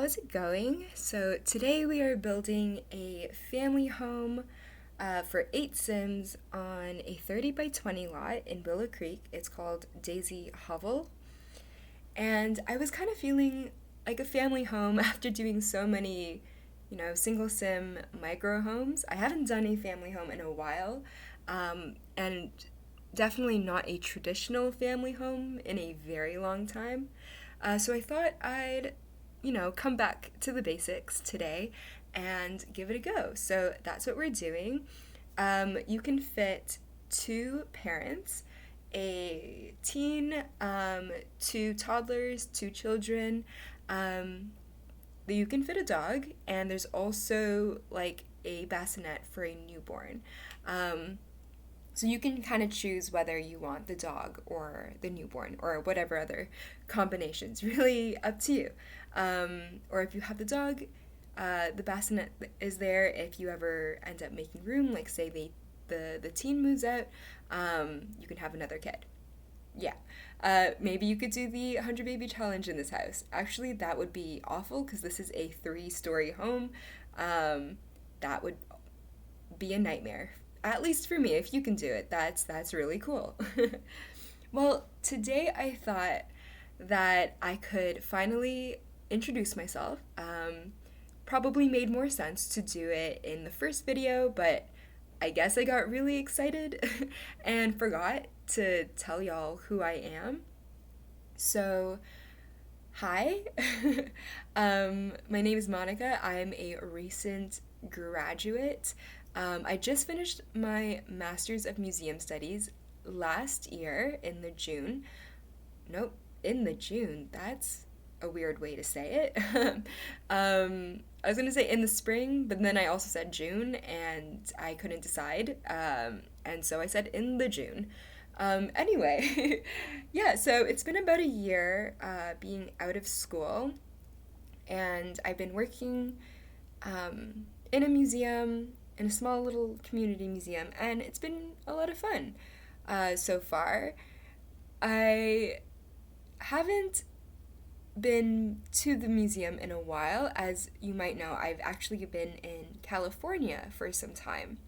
how's it going? So today we are building a family home for 8 Sims on a 30 by 20 lot in Willow Creek. It's called Daisy Hovel. And I was kind of feeling like a family home after doing so many, single sim micro homes. I haven't done a family home in a while, and definitely not a traditional family home in a very long time. So I thought I'd, come back to the basics today and give it a go. So that's what we're doing. You can fit two parents, a teen, two toddlers, two children. You can fit a dog, and there's also like a bassinet for a newborn. So you can kind of choose whether you want the dog or the newborn or whatever other combinations. Really up to you. Or if you have the dog, the bassinet is there if you ever end up making room, like say the teen moves out, you can have another kid. Yeah. Maybe you could do the 100 baby challenge in this house. Actually, that would be awful because this is a 3-story home. That would be a nightmare. At least for me, if you can do it, that's really cool. Well, today I thought that I could finally introduce myself. Probably made more sense to do it in the first video, but I guess I got really excited and forgot to tell y'all who I am. So, hi. My name is Monica. I'm a recent graduate. I just finished my Master's of Museum Studies last year in the June. Nope, in the June. That's a weird way to say it. I was going to say in the spring, but then I also said June, and I couldn't decide. And so I said in the June. Anyway, yeah, so it's been about a year being out of school, and I've been working in a museum, in a small little community museum, and it's been a lot of fun so far. I haven't been to the museum in a while. As you might know, I've actually been in California for some time.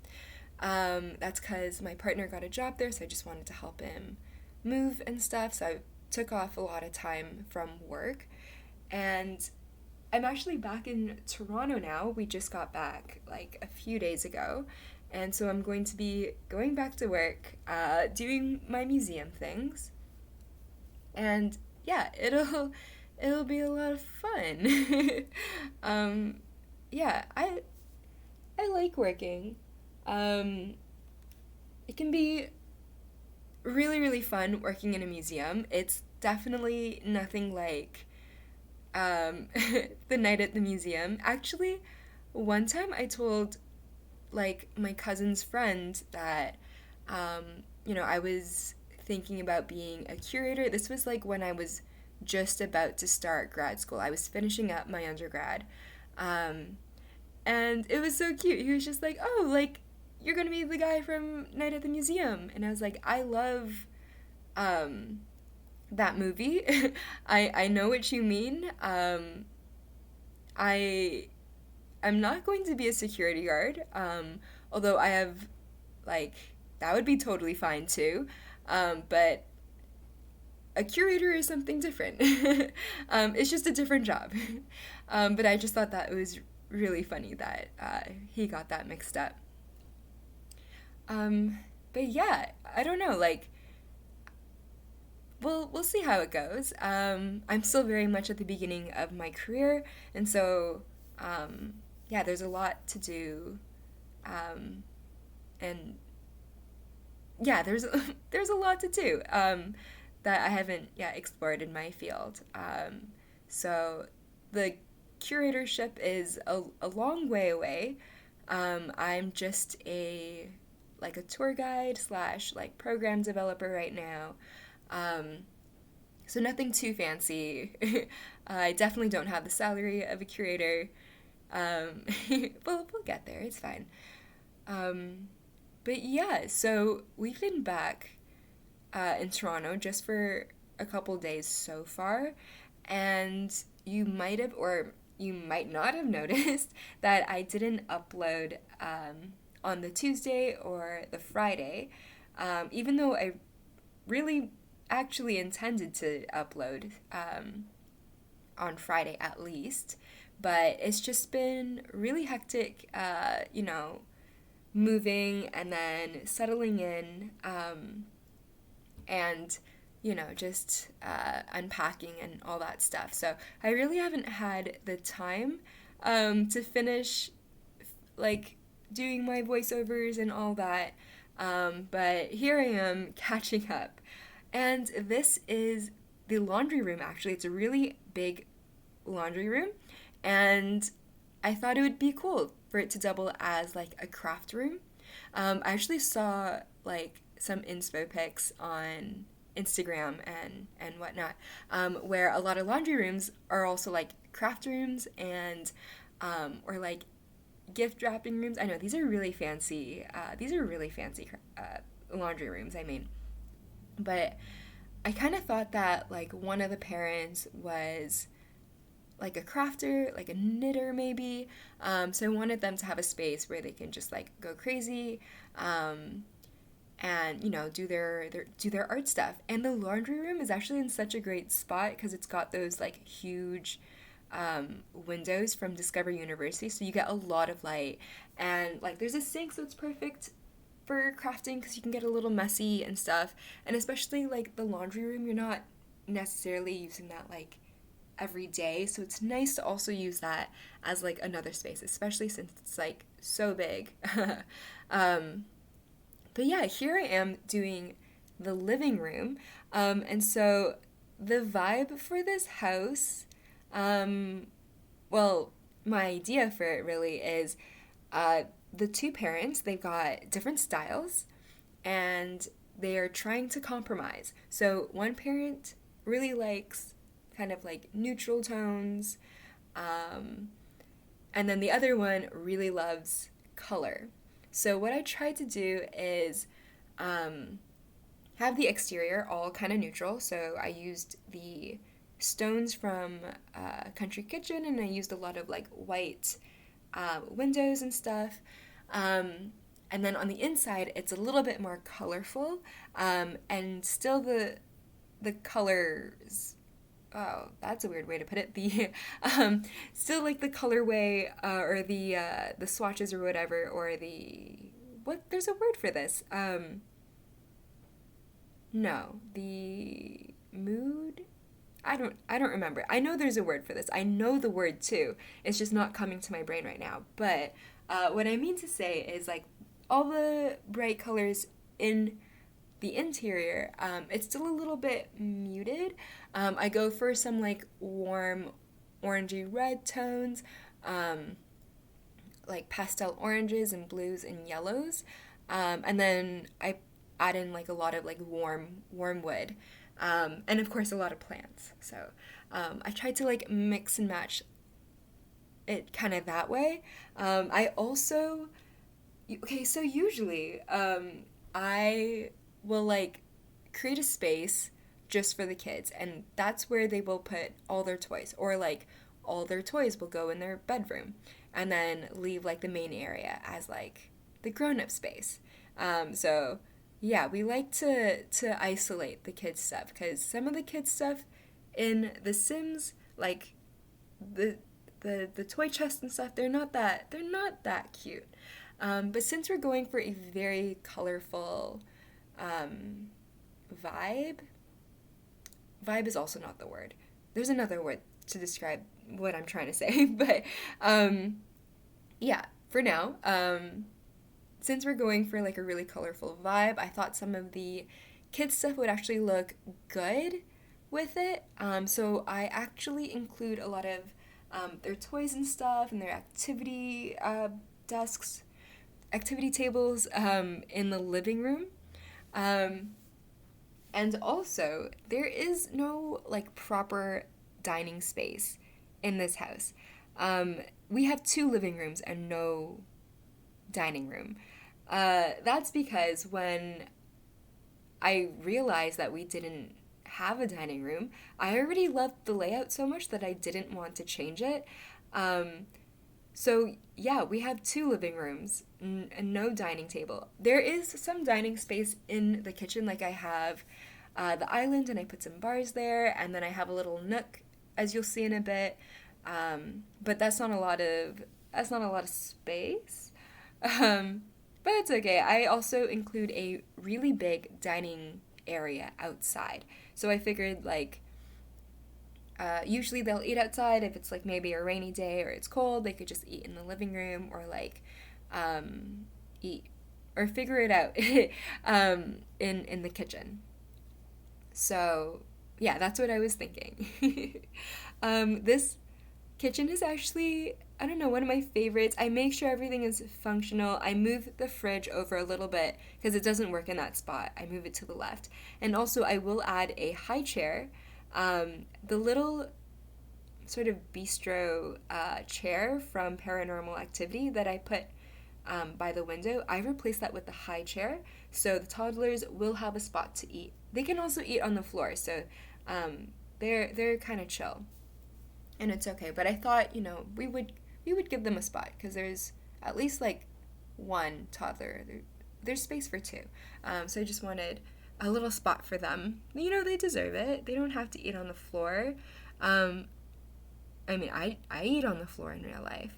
That's because my partner got a job there, so I just wanted to help him move and stuff, so I took off a lot of time from work. And I'm actually back in Toronto now. We just got back like a few days ago. And so I'm going to be going back to work, doing my museum things. And yeah, it'll be a lot of fun. Yeah, I like working. It can be really, really fun working in a museum. It's definitely nothing like the night at the museum. Actually, one time I told like my cousin's friend that I was thinking about being a curator. This was like when I was just about to start grad school. I was finishing up my undergrad. And it was so cute. He was just like, "Oh, like you're going to be the guy from Night at the Museum." And I was like, "I love that movie. I know what you mean. I'm not going to be a security guard, although I have, like, that would be totally fine too. But a curator is something different. It's just a different job. But I just thought that it was really funny that he got that mixed up. But yeah, I don't know, like, we'll see how it goes. I'm still very much at the beginning of my career, and so yeah, there's a lot to do, and yeah, there's a lot to do that I haven't explored in my field. So the curatorship is a long way away. I'm just a tour guide slash like program developer right now. So nothing too fancy. I definitely don't have the salary of a curator. We'll get there. It's fine. But yeah, so we've been back in Toronto just for a couple days so far, and you might have, or you might not have noticed that I didn't upload on the Tuesday or the Friday, even though I really actually intended to upload on Friday at least. But it's just been really hectic, moving and then settling in, and just unpacking and all that stuff. So I really haven't had the time to finish like doing my voiceovers and all that. But here I am catching up. And this is the laundry room, actually. It's a really big laundry room. And I thought it would be cool for it to double as like a craft room. I actually saw like some inspo pics on Instagram and whatnot, where a lot of laundry rooms are also like craft rooms and or like gift wrapping rooms. I know these are really fancy. Laundry rooms. I mean, but I kind of thought that like one of the parents was like a crafter, like a knitter maybe. So I wanted them to have a space where they can just like go crazy, and do their art stuff. And the laundry room is actually in such a great spot because it's got those like huge windows from Discovery University, so you get a lot of light, and like there's a sink, so it's perfect for crafting because you can get a little messy and stuff. And especially like the laundry room, you're not necessarily using that like every day, so it's nice to also use that as like another space, especially since it's like so big. But yeah, here I am doing the living room, and so the vibe for this house, well, my idea for it really is the two parents, they've got different styles and they are trying to compromise. So one parent really likes kind of like neutral tones, and then the other one really loves color. So what I tried to do is have the exterior all kind of neutral. So I used the stones from Country Kitchen, and I used a lot of like white windows and stuff. And then on the inside, it's a little bit more colorful, and still the colors. Oh, that's a weird way to put it. The still like the colorway, or the swatches or whatever, or there's a word for this. No, the mood. I don't remember. I know there's a word for this. I know the word too. It's just not coming to my brain right now. But what I mean to say is like all the bright colors in the interior, it's still a little bit muted. I go for some like warm orangey red tones, like pastel oranges and blues and yellows, and then I add in like a lot of like warm wood, and of course a lot of plants. So I tried to like mix and match it kind of that way. I also, so usually I will like create a space just for the kids, and that's where they will put all their toys, or like all their toys will go in their bedroom, and then leave like the main area as like the grown-up space. So yeah, we like to isolate the kids stuff, because some of the kids stuff in The Sims, like the toy chest and stuff, they're not that cute. But since we're going for a very colorful vibe is also not the word. There's another word to describe what I'm trying to say, but yeah, for now, since we're going for like a really colorful vibe, I thought some of the kids stuff would actually look good with it. So I actually include a lot of their toys and stuff, and their activity desks, activity tables in the living room. And also, there is no like proper dining space in this house. We have 2 living rooms and no dining room. That's because when I realized that we didn't have a dining room, I already loved the layout so much that I didn't want to change it. So yeah, we have two living rooms and no dining table. There is some dining space in the kitchen, like I have the island and I put some bars there, and then I have a little nook, as you'll see in a bit. But that's not a lot of space. Um, but it's okay. I also include a really big dining area outside. So I figured like usually they'll eat outside if it's like maybe a rainy day or it's cold. They could just eat in the living room or like eat or figure it out in the kitchen. So yeah, that's what I was thinking. This kitchen is actually, I don't know, one of my favorites. I make sure everything is functional. I move the fridge over a little bit because it doesn't work in that spot. I move it to the left. And also, I will add a high chair. The little sort of bistro chair from Paranormal Activity that I put by the window, I replaced that with the high chair. So the toddlers will have a spot to eat. They can also eat on the floor, so they're kind of chill, and it's okay. But I thought, we would give them a spot because there's at least like one toddler. There's space for two, so I just wanted a little spot for them. They deserve it. They don't have to eat on the floor. I mean, I eat on the floor in real life,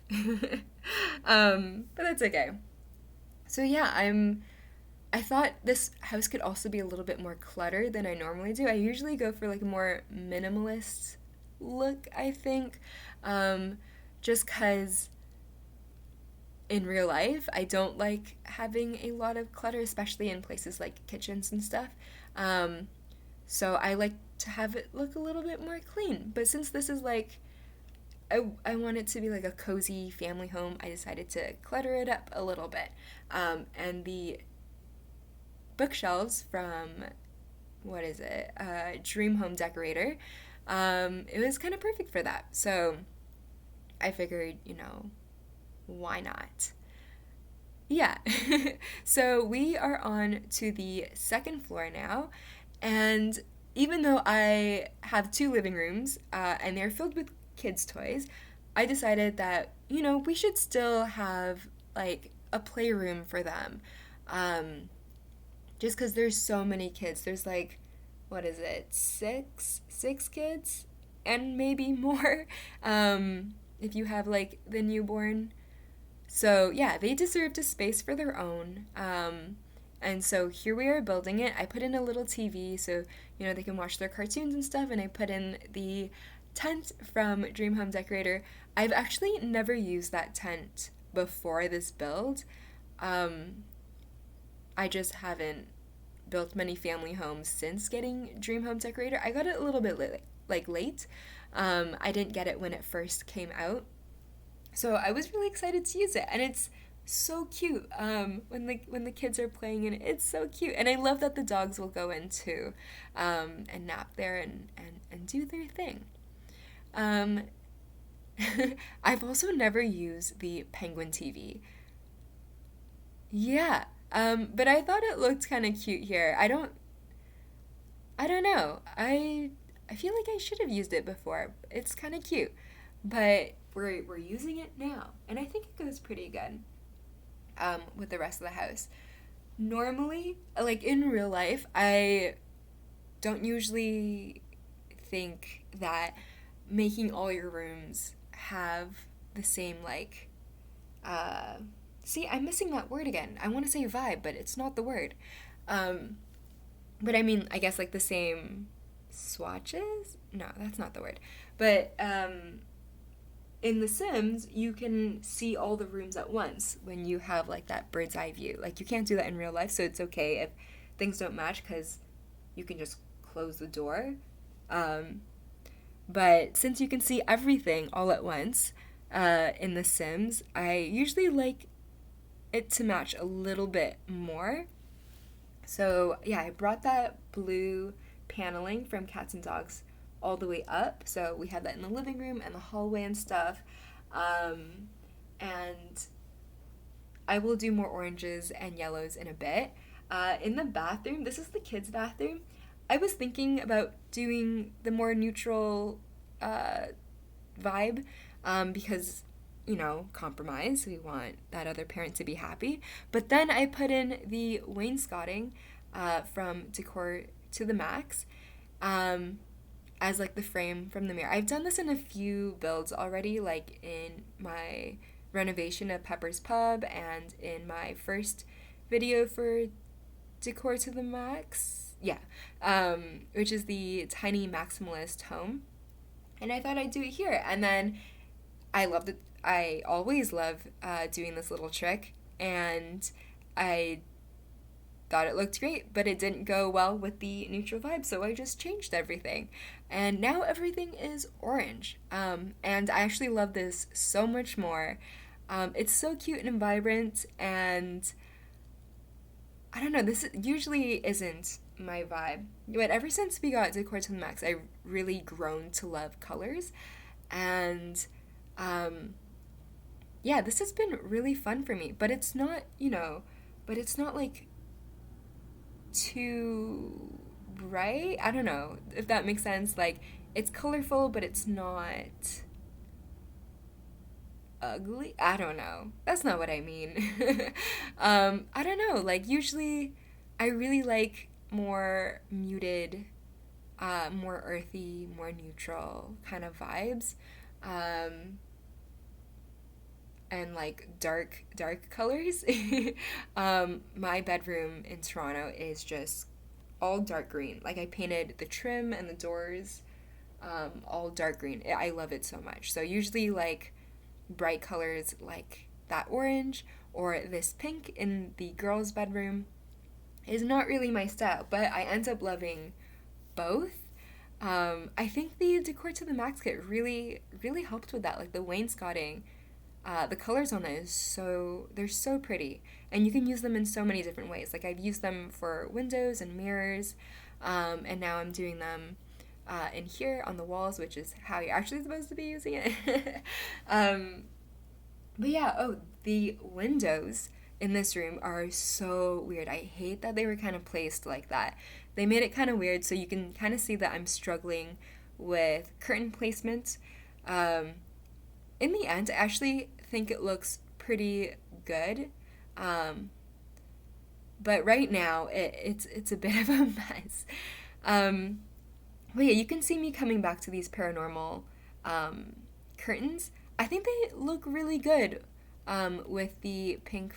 but that's okay. So yeah, I thought this house could also be a little bit more cluttered than I normally do. I usually go for like a more minimalist look, I think, just because in real life I don't like having a lot of clutter, especially in places like kitchens and stuff. So I like to have it look a little bit more clean. But since this is like, I want it to be like a cozy family home, I decided to clutter it up a little bit. And the bookshelves from, what is it, Dream Home Decorator, it was kind of perfect for that. So I figured, why not? Yeah. So we are on to the second floor now, and even though I have two living rooms and they're filled with kids' toys, I decided that, we should still have like a playroom for them. Just because there's so many kids. There's like, what is it, six kids? And maybe more if you have like the newborn. So yeah, they deserved a space for their own. And so here we are building it. I put in a little TV so, they can watch their cartoons and stuff. And I put in the tent from Dream Home Decorator. I've actually never used that tent before this build. I just haven't built many family homes since getting Dream Home Decorator. I got it a little bit late. I didn't get it when it first came out. So I was really excited to use it, and it's so cute. When the kids are playing in it, it's so cute. And I love that the dogs will go in too, and nap there and do their thing. I've also never used the Penguin TV. Yeah, but I thought it looked kind of cute here. I don't know. I feel like I should have used it before. It's kind of cute, but we're using it now, and I think it goes pretty good with the rest of the house. Normally, like in real life, I don't usually think that making all your rooms have the same like see, I'm missing that word again. I want to say vibe, but it's not the word. But I mean, I guess like the same swatches? No, that's not the word. But in The Sims, you can see all the rooms at once when you have like that bird's eye view. Like you can't do that in real life, so it's okay if things don't match because you can just close the door. But since you can see everything all at once in The Sims, I usually like it to match a little bit more. So yeah, I brought that blue paneling from Cats and Dogs all the way up. So we have that in the living room and the hallway and stuff. And I will do more oranges and yellows in a bit. In the bathroom, this is the kids' bathroom. I was thinking about doing the more neutral vibe, because, you know, compromise. We want that other parent to be happy. But then I put in the wainscoting from Decor to the Max, as like the frame from the mirror. I've done this in a few builds already, like in my renovation of Pepper's Pub and in my first video for Decor to the Max. Yeah, which is the tiny maximalist home. And I thought I'd do it here. And then I loved it. I always love doing this little trick. And I thought it looked great, but it didn't go well with the neutral vibe, so I just changed everything. And now everything is orange. And I actually love this so much more. It's so cute and vibrant, and I don't know, this usually isn't my vibe. But ever since we got Decor to the Max, I've really grown to love colors. And yeah, this has been really fun for me. But it's not, you know, but it's not like too bright. I don't know if that makes sense. Like, it's colorful, but it's not ugly. I don't know. That's not what I mean. I don't know. Like, usually I really like more muted, more earthy, more neutral kind of vibes. And like dark colors. My bedroom in Toronto is just all dark green. Like, I painted the trim and the doors all dark green. I love it so much. So usually like bright colors like that orange or this pink in the girls' bedroom is not really my style, but I end up loving both. I think the Decor to the Max kit really helped with that. Like, the wainscoting, the colors on it they're so pretty, and you can use them in so many different ways. Like, I've used them for windows and mirrors, and now I'm doing them in here on the walls, which is how you're actually supposed to be using it. But yeah, the windows in this room are so weird. I hate that they were kind of placed like that. They made it kind of weird, so you can kind of see that I'm struggling with curtain placement. In the end, I actually think it looks pretty good. But right now, it's a bit of a mess. But yeah, you can see me coming back to these paranormal curtains. I think they look really good with the pink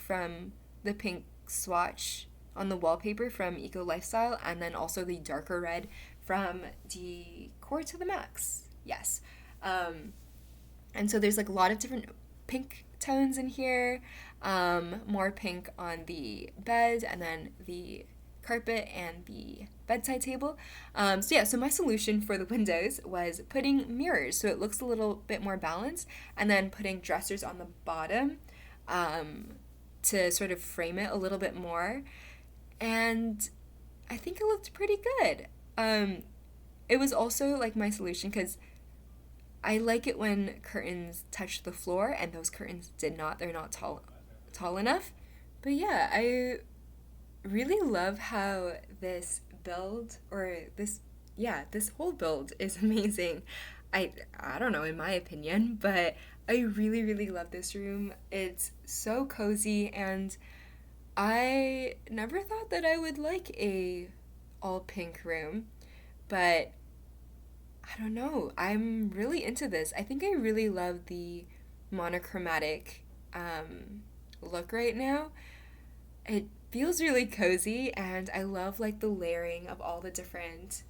swatch on the wallpaper from Eco Lifestyle, and then also the darker red from Decor to the Max. Yes. And so there's like a lot of different pink tones in here, more pink on the bed, and then the carpet and the bedside table. So my solution for the windows was putting mirrors so it looks a little bit more balanced, and then putting dressers on the bottom to sort of frame it a little bit more. And I think it looked pretty good. It was also like my solution because I like it when curtains touch the floor, and those curtains did not. They're not tall enough. But yeah, I really love how this whole build is amazing. I don't know, in my opinion, but I really love this room. It's so cozy, and I never thought that I would like a all pink room, but I don't know, I'm really into this. I think I really love the monochromatic look right now. It feels really cozy, and I love like the layering of all the different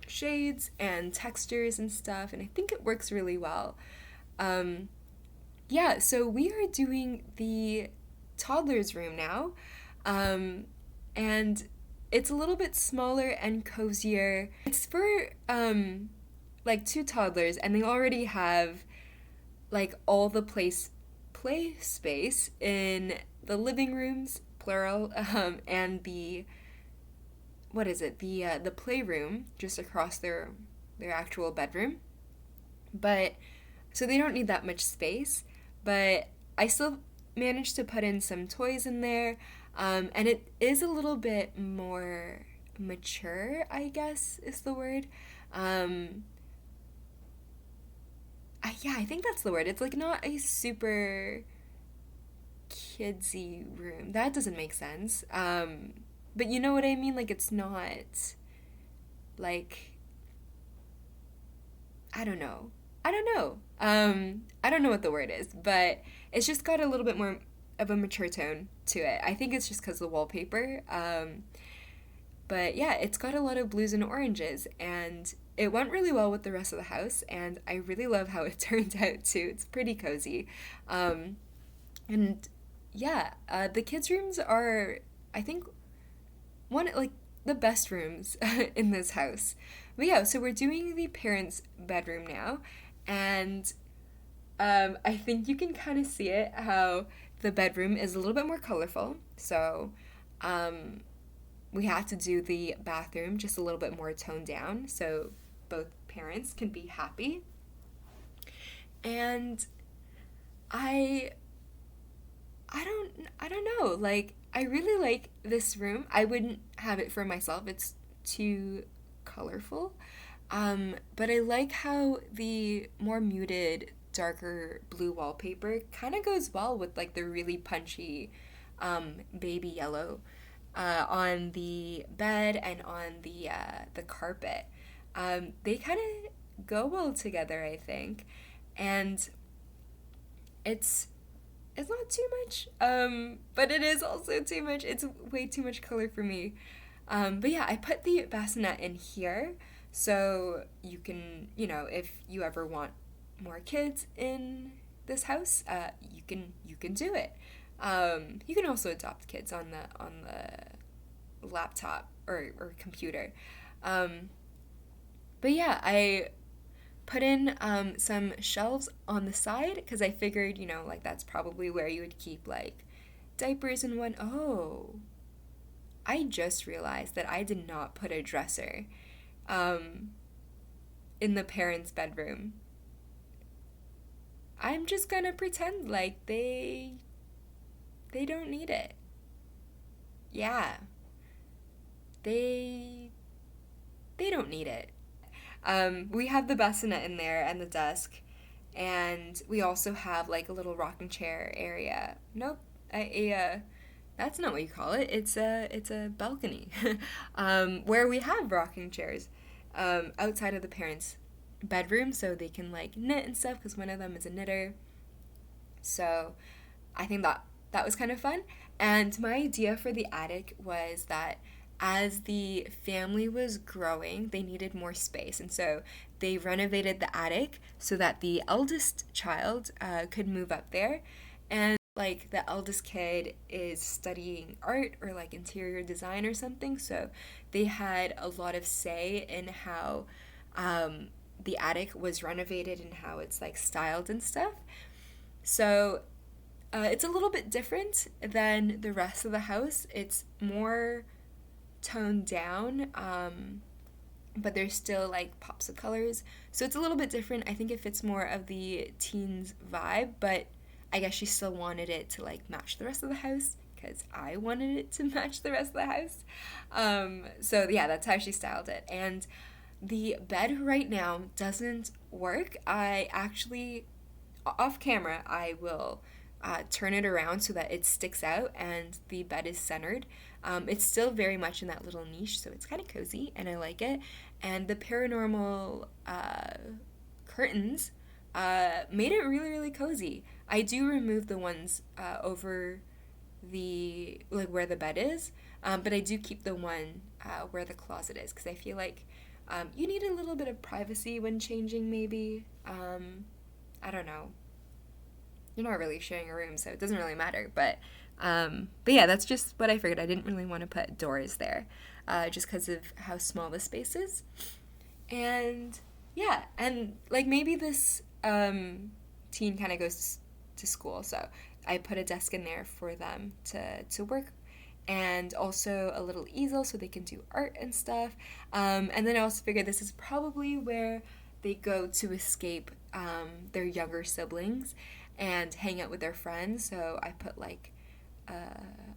shades and textures and stuff, and I think it works really well. So we are doing the toddlers room now, and it's a little bit smaller and cozier. It's for like 2 toddlers, and they already have like all the play space in the living rooms, plural, and the playroom just across their actual bedroom. But so they don't need that much space, but I still managed to put in some toys in there, and it is a little bit more mature, I guess is the word. Yeah, I think that's the word. It's like not a super kidsy room. That doesn't make sense. But you know what I mean? Like it's not like I don't know. I don't know. I don't know what the word is, but it's just got a little bit more of a mature tone to it. I think it's just because of the wallpaper. But yeah, it's got a lot of blues and oranges, and it went really well with the rest of the house, and I really love how it turned out too. It's pretty cozy. Um, and yeah, the kids' rooms are, I think, one like the best rooms in this house. But yeah, so we're doing the parents' bedroom now, and I think you can kind of see it how the bedroom is a little bit more colorful. So um, we have to do the bathroom just a little bit more toned down so both parents can be happy. And I I don't know. Like I really like this room. I wouldn't have it for myself. It's too colorful. But I like how the more muted, darker blue wallpaper kind of goes well with like the really punchy baby yellow on the bed and on the carpet. They kind of go well together, I think, and it's it's not too much, but it is also too much. It's way too much color for me. But yeah, I put the bassinet in here so you can, if you ever want more kids in this house, you can do it. You can also adopt kids on the laptop or computer. Um, but yeah, I put in some shelves on the side because I figured, like that's probably where you would keep like diapers and one. Oh, I just realized that I did not put a dresser um, in the parents' bedroom. I'm just gonna pretend like they don't need it. Yeah, they they don't need it. We have the bassinet in there and the desk, and we also have like a little rocking chair area. Nope, that's not what you call it. It's a balcony, where we have rocking chairs, outside of the parents' bedroom, so they can like knit and stuff. Because one of them is a knitter, so I think that was kind of fun. And my idea for the attic was that as the family was growing, they needed more space. And so they renovated the attic so that the eldest child could move up there. And like the eldest kid is studying art or like interior design or something. So they had a lot of say in how um, the attic was renovated and how it's like styled and stuff. So it's a little bit different than the rest of the house. It's more toned down, but there's still like pops of colors. So it's a little bit different. I think it fits more of the teens vibe, but I guess she still wanted it to like match the rest of the house because I wanted it to match the rest of the house. So yeah, that's how she styled it. And the bed right now doesn't work. I actually, off camera, I will turn it around so that it sticks out and the bed is centered. It's still very much in that little niche, so it's kind of cozy and I like it. And the paranormal curtains made it really, really cozy. I do remove the ones over the like where the bed is, but I do keep the one where the closet is because I feel like you need a little bit of privacy when changing. Maybe I don't know. You're not really sharing a room, so it doesn't really matter. But yeah, that's just what I figured. I didn't really want to put doors there, just because of how small the space is. And yeah, and like maybe this teen kind of goes to school, so I put a desk in there for them to work, and also a little easel so they can do art and stuff. And then I also figured this is probably where they go to escape their younger siblings and hang out with their friends. So I put like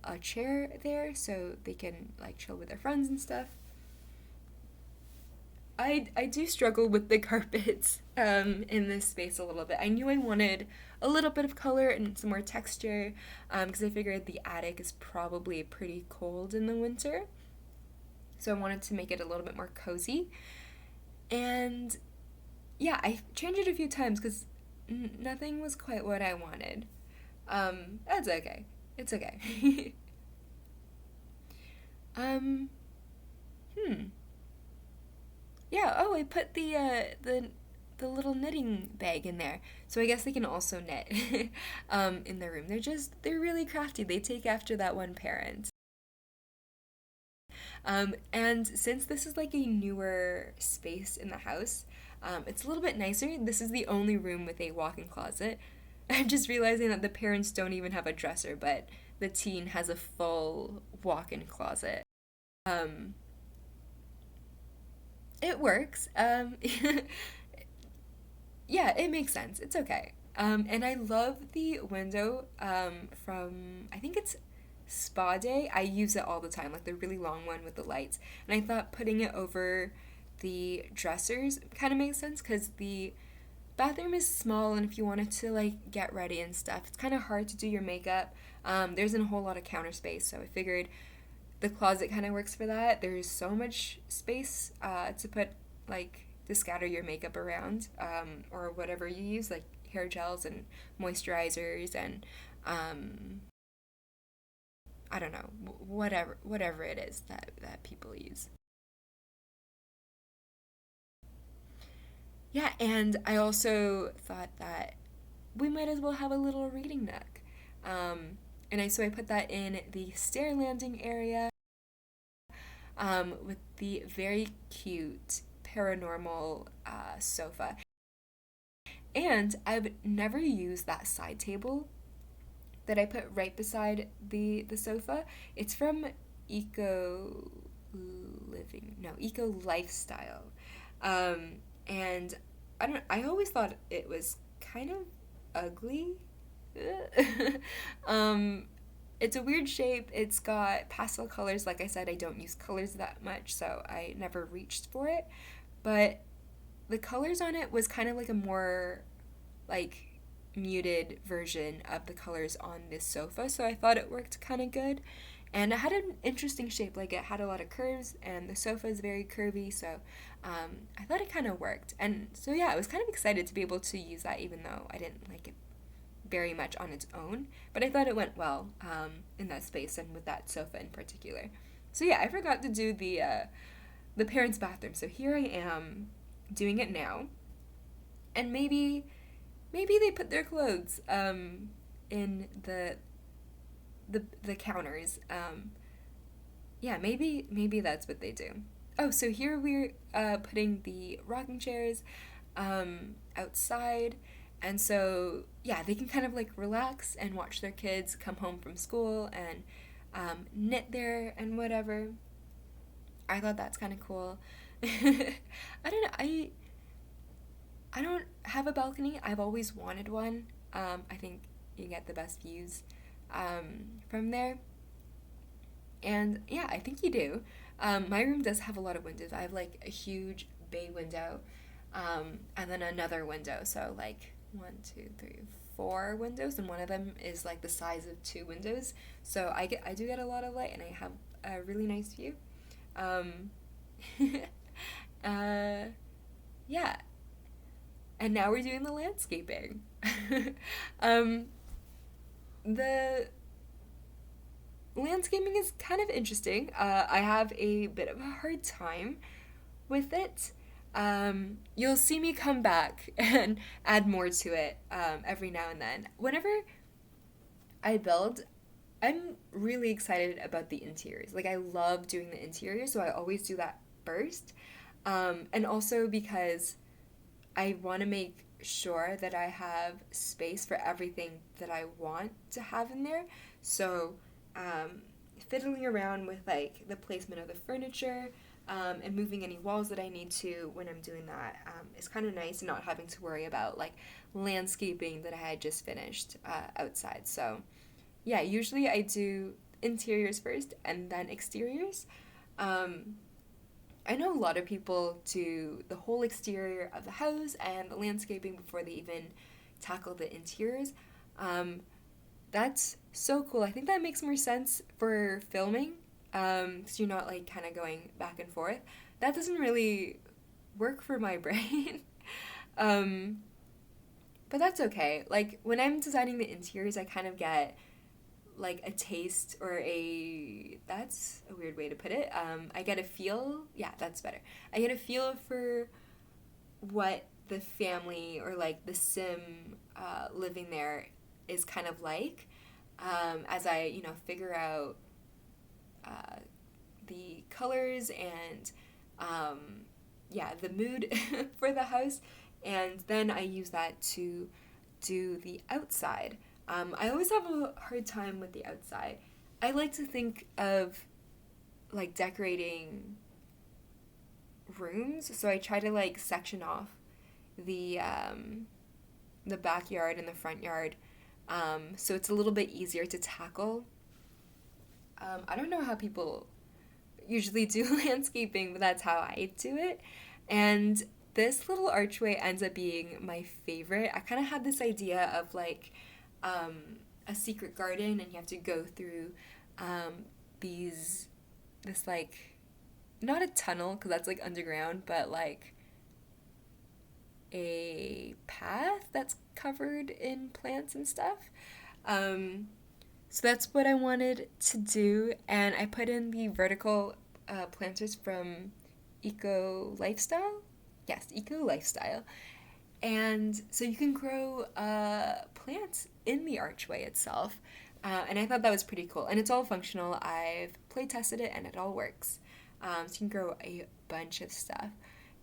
a chair there so they can like chill with their friends and stuff. I do struggle with the carpets in this space a little bit. I knew I wanted a little bit of color and some more texture because I figured the attic is probably pretty cold in the winter. So I wanted to make it a little bit more cozy. And yeah, I changed it a few times because nothing was quite what I wanted. That's okay. It's okay. um, hmm. Yeah, oh, I put the little knitting bag in there. So I guess they can also knit in their room. They're really crafty. They take after that one parent. And since this is like a newer space in the house, it's a little bit nicer. This is the only room with a walk-in closet. I'm just realizing that the parents don't even have a dresser, but the teen has a full walk-in closet. Um, it works. Yeah, it makes sense. It's okay. And I love the window from, I think it's Spa Day. I use it all the time, like the really long one with the lights. And I thought putting it over the dressers kind of makes sense because the bathroom is small, and if you wanted to like get ready and stuff, it's kind of hard to do your makeup. There isn't a whole lot of counter space, so I figured the closet kind of works for that. There's so much space to put like to scatter your makeup around, or whatever you use, like hair gels and moisturizers and I don't know, whatever it is that people use. Yeah, and I also thought that we might as well have a little reading nook. And I put that in the stair landing area with the very cute paranormal sofa. And I've never used that side table that I put right beside the sofa. It's from Eco Living, no, Eco Lifestyle. Um, and I always thought it was kind of ugly. um, it's a weird shape. It's got pastel colors. Like I said, I don't use colors that much, so I never reached for it. But the colors on it was kind of like a more like muted version of the colors on this sofa, so I thought it worked kind of good. And it had an interesting shape, like it had a lot of curves, and the sofa is very curvy, so I thought it kind of worked. And so, yeah, I was kind of excited to be able to use that, even though I didn't like it very much on its own. But I thought it went well in that space and with that sofa in particular. So, yeah, I forgot to do the parents' bathroom, so here I am doing it now. And maybe they put their clothes in the counters. Yeah, maybe that's what they do. Oh, so here we're putting the rocking chairs outside, and so yeah, they can kind of like relax and watch their kids come home from school and knit there and whatever. I thought that's kind of cool. I don't know. I don't have a balcony. I've always wanted one. I think you get the best views from there. And yeah, I think you do. My room does have a lot of windows. I have like a huge bay window, and then another window. So like one, two, three, four windows, and one of them is like the size of two windows. So I do get a lot of light, and I have a really nice view. Um, uh, yeah, and now we're doing the landscaping. um, the landscaping is kind of interesting. I have a bit of a hard time with it. You'll see me come back and add more to it every now and then. Whenever I build, I'm really excited about the interiors. Like, I love doing the interior, so I always do that first. And also because I want to make sure that I have space for everything that I want to have in there. So, fiddling around with like the placement of the furniture and moving any walls that I need to when I'm doing that is kind of nice, and not having to worry about like landscaping that I had just finished outside. So, yeah, usually I do interiors first and then exteriors. Um, I know a lot of people do the whole exterior of the house and the landscaping before they even tackle the interiors. Um, that's so cool. I think that makes more sense for filming, because you're not like kind of going back and forth. That doesn't really work for my brain. um, but that's okay. Like when I'm designing the interiors, I kind of get like a taste or a that's a weird way to put it. I get a feel. Yeah, that's better. I get a feel for what the family or like the sim living there is kind of like, as I figure out uh, the colors and um, yeah, the mood for the house, and then I use that to do the outside. I always have a hard time with the outside. I like to think of like decorating rooms, so I try to like section off the the backyard and the front yard, so it's a little bit easier to tackle. I don't know how people usually do landscaping, but that's how I do it. And this little archway ends up being my favorite. I kind of had this idea of like um, a secret garden, and you have to go through um, these, this like, not a tunnel, because that's like underground, but like a path that's covered in plants and stuff. Um, so that's what I wanted to do, and I put in the vertical planters from Eco Lifestyle. Yes, Eco Lifestyle. And so you can grow plants in the archway itself. And I thought that was pretty cool. And it's all functional. I've play tested it and it all works. So you can grow a bunch of stuff.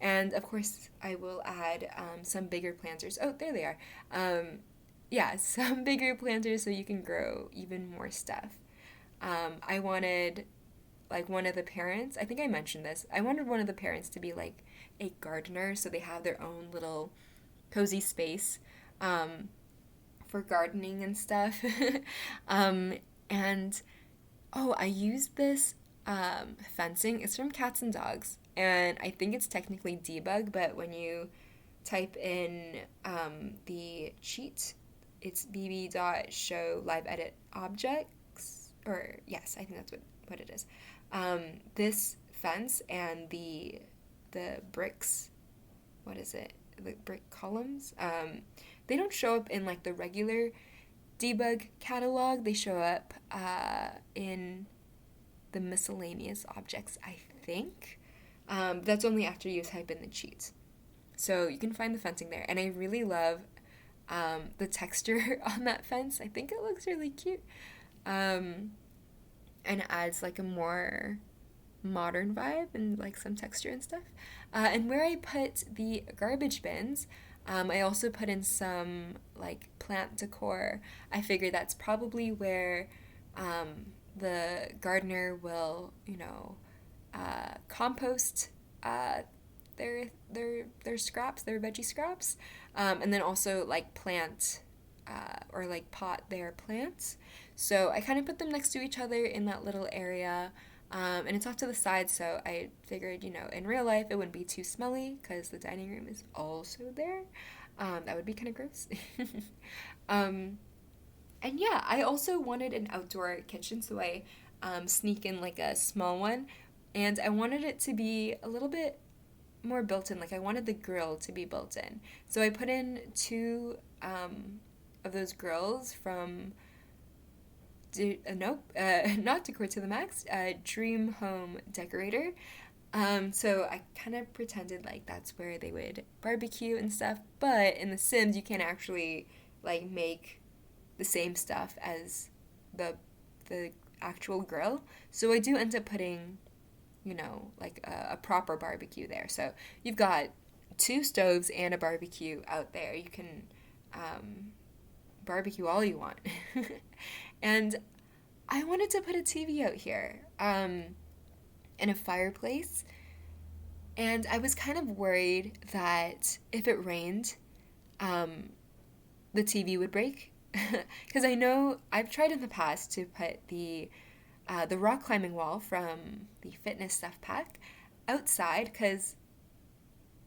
And of course, I will add some bigger planters. Oh, there they are. Yeah, some bigger planters so you can grow even more stuff. I wanted like one of the parents, I think I mentioned this, I wanted one of the parents to be like a gardener so they have their own little cozy space for gardening and stuff. um, and oh, I used this fencing. It's from Cats and Dogs, and I think it's technically debug, but when you type in the cheat, it's bb.show live edit objects, or yes, I think that's what it is. This fence and the bricks, what is it? The brick columns, they don't show up in like the regular debug catalog. They show up in the miscellaneous objects, I think. That's only after you type in the cheat. So you can find the fencing there. And I really love the texture on that fence. I think it looks really cute. And it adds like a more modern vibe and like some texture and stuff. And where I put the garbage bins, I also put in some like plant decor. I figure that's probably where the gardener will, compost their scraps, their veggie scraps, and then also like plant or like pot their plants. So I kind of put them next to each other in that little area. And it's off to the side, so I figured, in real life it wouldn't be too smelly because the dining room is also there. That would be kind of gross. um, and yeah, I also wanted an outdoor kitchen, so I sneak in like a small one. And I wanted it to be a little bit more built in. Like I wanted the grill to be built in. So I put in two of those grills from not Decor to the Max, Dream Home Decorator. So I kind of pretended like that's where they would barbecue and stuff, but in The Sims you can't actually like make the same stuff as the actual grill. So I do end up putting, like a proper barbecue there. So you've got two stoves and a barbecue out there. You can barbecue all you want. And I wanted to put a TV out here and a fireplace. And I was kind of worried that if it rained, the TV would break. Because I know I've tried in the past to put the rock climbing wall from the fitness stuff pack outside because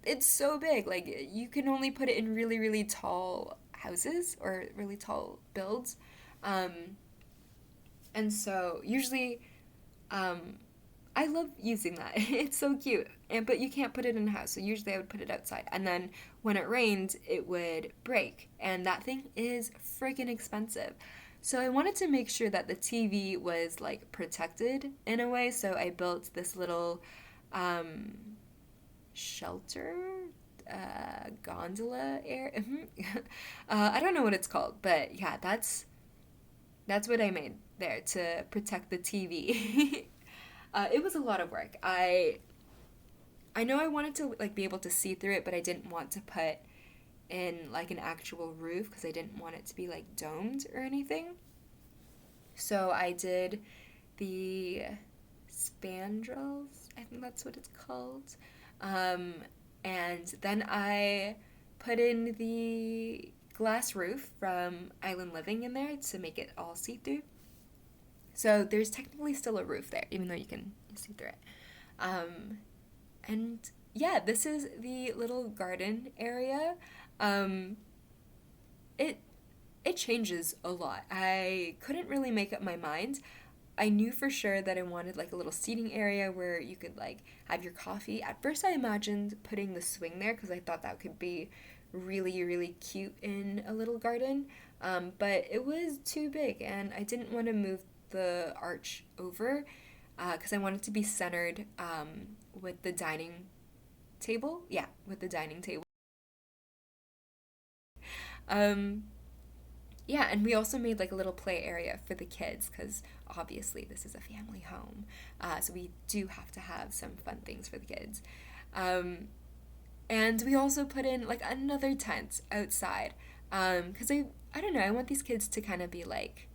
it's so big. Like, you can only put it in really, really tall houses or really tall builds. Um, and so usually, um, I love using that. It's so cute. But you can't put it in a house. So usually I would put it outside. And then when it rained, it would break. And that thing is freaking expensive. So I wanted to make sure that the TV was like protected in a way. So I built this little um, shelter, gondola area. I don't know what it's called, but yeah, that's what I made there to protect the TV. It was a lot of work. I know I wanted to like be able to see through it, but I didn't want to put in like an actual roof because I didn't want it to be like domed or anything. So I did the spandrels, I think that's what it's called. Um, and then I put in the glass roof from Island Living in there to make it all see through. So there's technically still a roof there, even though you can see through it. Um, and yeah, this is the little garden area. Um, it it changes a lot. I couldn't really make up my mind. I knew for sure that I wanted like a little seating area where you could like have your coffee. At first, I imagined putting the swing there because I thought that could be really, really cute in a little garden. But it was too big, and I didn't want to move the arch over because I wanted to be centered with the dining table. Yeah, with the dining table. Um, Yeah, and we also made like a little play area for the kids because obviously this is a family home. So we do have to have some fun things for the kids. Um, and we also put in like another tent outside because I don't know, I want these kids to kind of be like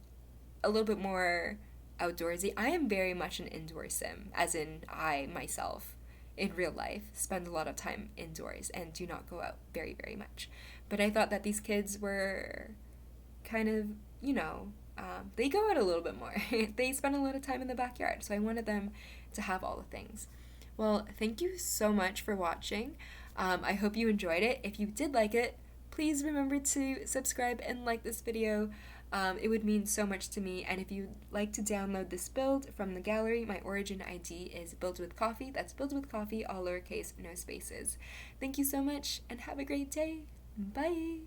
a little bit more outdoorsy. I am very much an indoor sim, as in I myself in real life spend a lot of time indoors and do not go out very, very much. But I thought that these kids were kind of, you know, they go out a little bit more. They spend a lot of time in the backyard. So I wanted them to have all the things. Well, thank you so much for watching. I hope you enjoyed it. If you did like it, please remember to subscribe and like this video. It would mean so much to me. And if you'd like to download this build from the gallery, my origin ID is BuildsWithCoffee. That's BuildsWithCoffee, all lowercase, no spaces. Thank you so much and have a great day. Bye.